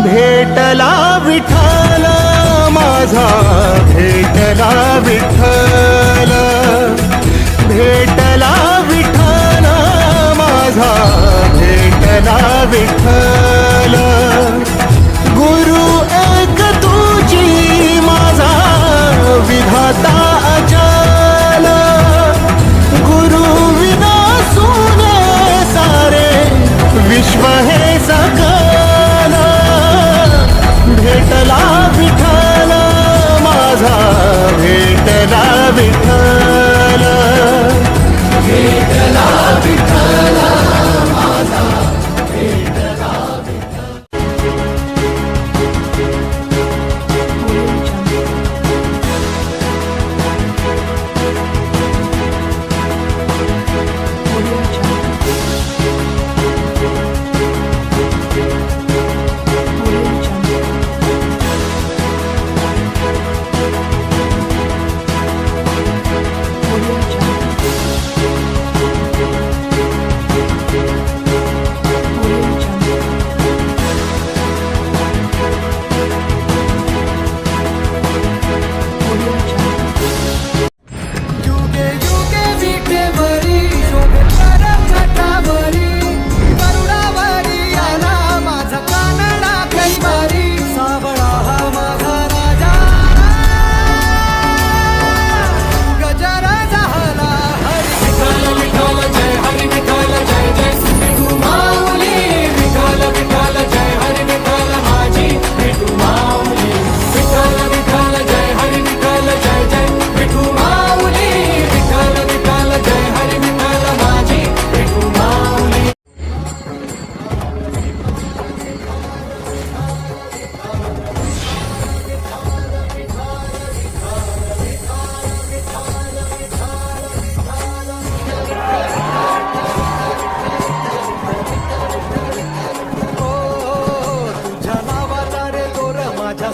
भेटला विठ्ठल माझा, भेटला विठ्ठल, भेटला विठ्ठल माझा, भेटला विठ्ठल. गुरु एक तुझी माझा विधाता अचल, गुरु विना सुने सारे विश्व हे सकल. भेटला विठ्ठल माझा, भेटला विठ्ठल, भेटला विठ्ठल माझा, भेटला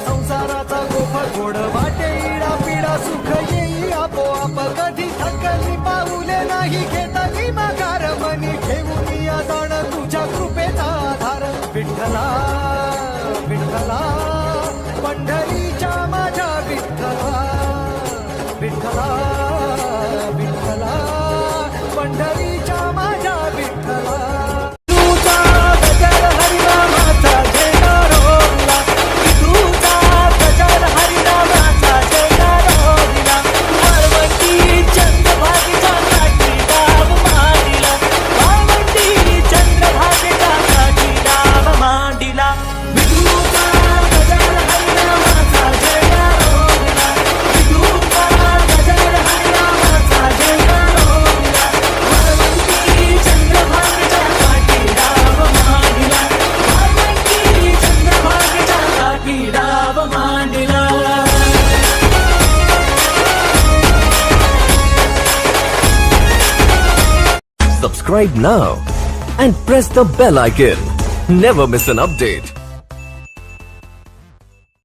संसाराचा गोफा गोड वाटे इडा पिडा सुख येई आपोआप कधी थकली पाऊले नाही घेतली माघार मनी ठेवून या जाण तुझ्या कृपेचा आधार. विठ्ठला विठ्ठला पंढरीच्या माझ्या विठ्ठला, विठ्ठला विठ्ठला पंढरीच्या माझ्या विठ्ठला. Subscribe now and press the bell icon. Never miss an update.